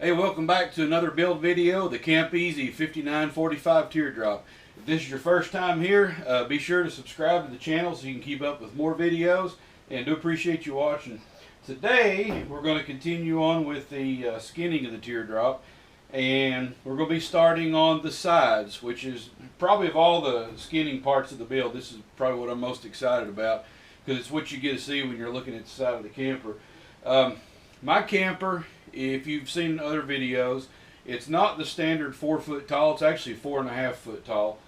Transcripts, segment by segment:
Hey, welcome back to another build video, the Camp Easy 5945 Teardrop. If this is your first time here, be sure to subscribe to the channel so you can keep up with more videos, and do appreciate you watching. Today, we're going to continue on with the skinning of the teardrop, and we're going to be starting on the sides, which is probably of all the skinning parts of the build, this is probably what I'm most excited about, because it's what you get to see when you're looking at the side of the camper. My camper, if you've seen other videos, it's not the standard 4 foot tall. It's actually 4.5 foot tall.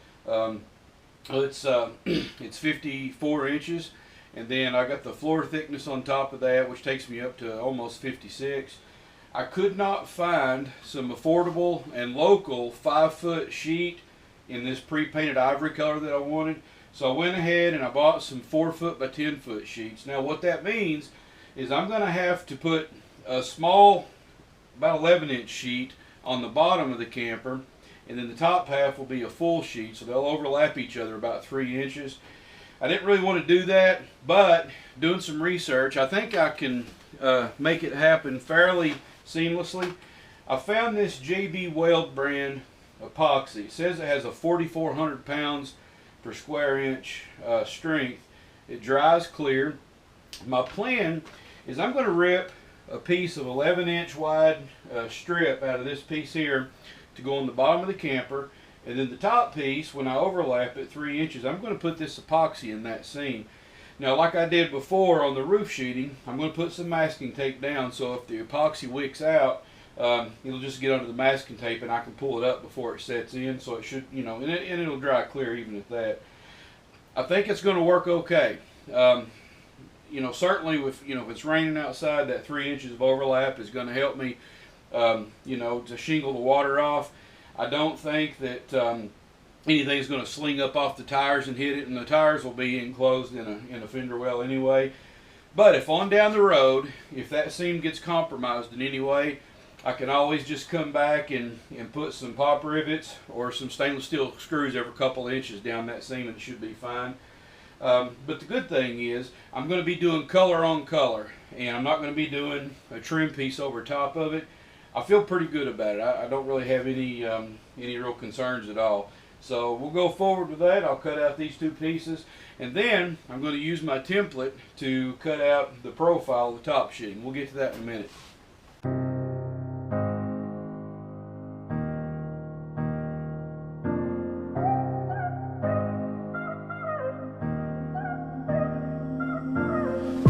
It's 54 inches, and then I got the floor thickness on top of that, which takes me up to almost 56. I could not find some affordable and local 5 foot sheet in this pre-painted ivory color that I wanted, so I went ahead and I bought some 4 foot by 10 foot sheets. Now what that means is I'm going to have to put a small, about 11-inch sheet on the bottom of the camper, and then the top half will be a full sheet, so they'll overlap each other about 3 inches. I didn't really want to do that, but doing some research, I think I can make it happen fairly seamlessly. I found this JB Weld brand epoxy. It says it has a 4,400 pounds per square inch strength. It dries clear. My plan is I'm going to rip a piece of 11-inch wide strip out of this piece here to go on the bottom of the camper, and then the top piece, when I overlap it 3 inches, I'm going to put this epoxy in that seam. Now, like I did before on the roof sheeting, I'm going to put some masking tape down, so if the epoxy wicks out, it'll just get under the masking tape and I can pull it up before it sets in, so it should, you know, and it'll dry clear even at that. I think it's going to work okay. You know, certainly if it's raining outside, that 3 inches of overlap is going to help me, you know, to shingle the water off. I don't think that anything's going to sling up off the tires and hit it, and the tires will be enclosed in a fender well anyway. But if on down the road, if that seam gets compromised in any way, I can always just come back and put some pop rivets or some stainless steel screws every couple of inches down that seam, and it should be fine. But the good thing is I'm going to be doing color on color, and I'm not going to be doing a trim piece over top of it. I feel pretty good about it. I don't really have any real concerns at all. So we'll go forward with that. I'll cut out these two pieces, and then I'm going to use my template to cut out the profile of the top sheeting. We'll get to that in a minute.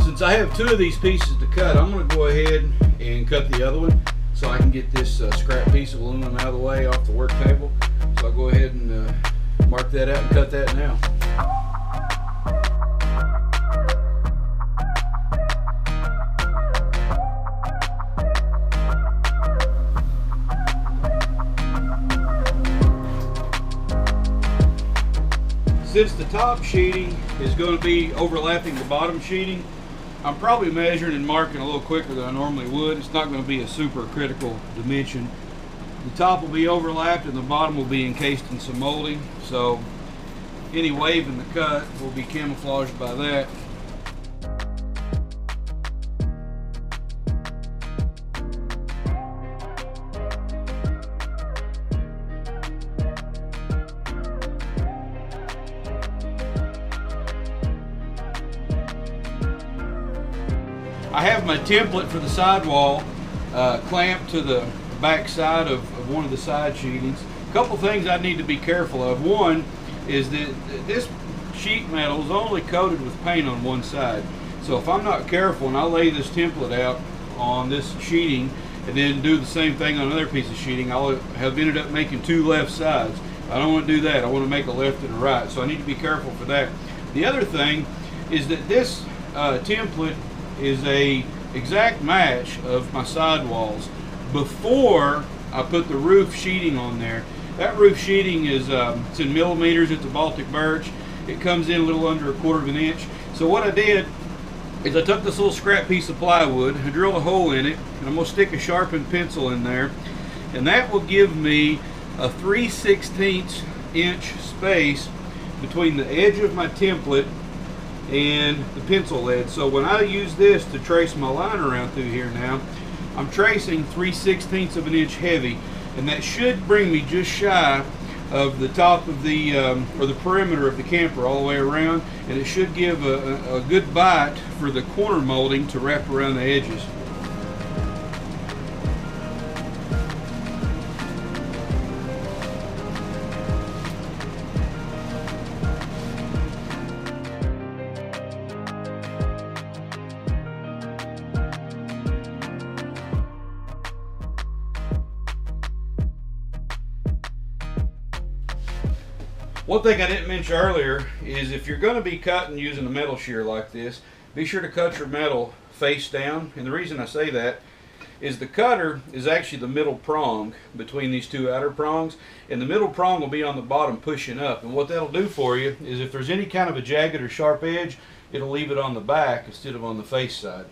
Since I have two of these pieces to cut, I'm going to go ahead and cut the other one so I can get this scrap piece of aluminum out of the way off the work table. So I'll go ahead and mark that out and cut that now. Since the top sheeting is going to be overlapping the bottom sheeting, I'm probably measuring and marking a little quicker than I normally would. It's not going to be a super critical dimension. The top will be overlapped and the bottom will be encased in some molding, so any wave in the cut will be camouflaged by that. I have my template for the sidewall clamped to the back side of one of the side sheetings. A couple things I need to be careful of. One is that this sheet metal is only coated with paint on one side. So if I'm not careful and I lay this template out on this sheeting and then do the same thing on another piece of sheeting, I'll have ended up making two left sides. I don't want to do that. I want to make a left and a right. So I need to be careful for that. The other thing is that this template is a exact match of my sidewalls. Before I put the roof sheeting on there, that roof sheeting is it's in millimeters. It's a Baltic birch. It comes in a little under 1/4 inch. So what I did is I took this little scrap piece of plywood, I drilled a hole in it, and I'm going to stick a sharpened pencil in there, and that will give me a 3/16 inch space between the edge of my template and the pencil lead. So when I use this to trace my line around through here now, I'm tracing 3/16 of an inch heavy, and that should bring me just shy of the top of the or the perimeter of the camper all the way around, and it should give a good bite for the corner molding to wrap around the edges. One thing I didn't mention earlier is if you're going to be cutting using a metal shear like this, be sure to cut your metal face down. And the reason I say that is the cutter is actually the middle prong between these two outer prongs, and the middle prong will be on the bottom pushing up. And what that'll do for you is if there's any kind of a jagged or sharp edge, it'll leave it on the back instead of on the face side.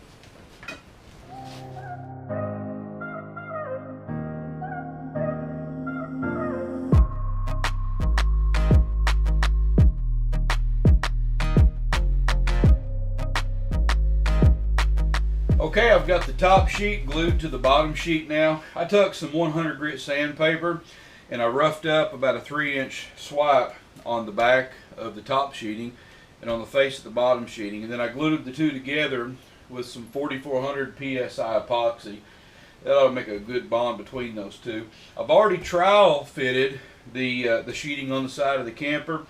Okay, I've got the top sheet glued to the bottom sheet now. I took some 100 grit sandpaper and I roughed up about a 3-inch swipe on the back of the top sheeting and on the face of the bottom sheeting, and then I glued the two together with some 4400 psi epoxy. That ought to make a good bond between those two. I've already trial fitted the sheeting on the side of the camper,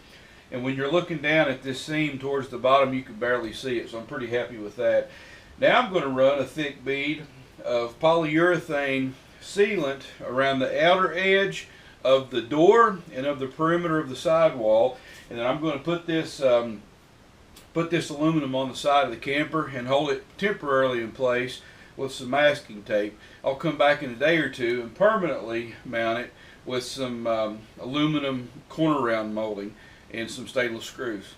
and when you're looking down at this seam towards the bottom, you can barely see it, so I'm pretty happy with that. Now I'm going to run a thick bead of polyurethane sealant around the outer edge of the door and of the perimeter of the sidewall, and then I'm going to put this aluminum on the side of the camper and hold it temporarily in place with some masking tape. I'll come back in a day or two and permanently mount it with some aluminum corner round molding and some stainless screws.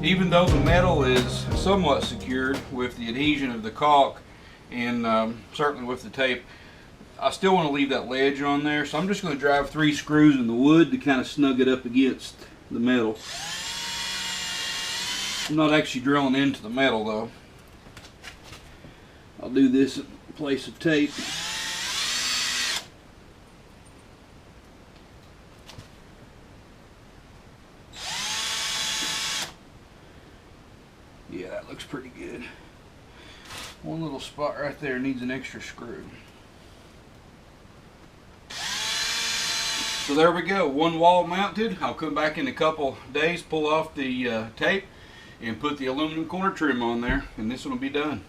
Even though the metal is somewhat secured with the adhesion of the caulk and certainly with the tape, I still want to leave that ledge on there, so I'm just going to drive 3 screws in the wood to kind of snug it up against the metal. I'm not actually drilling into the metal though. I'll do this in place of tape. Yeah, that looks pretty good. One little spot right there needs an extra screw. So there we go, one wall mounted. I'll come back in a couple days, pull off the tape, and put the aluminum corner trim on there, and this one will be done.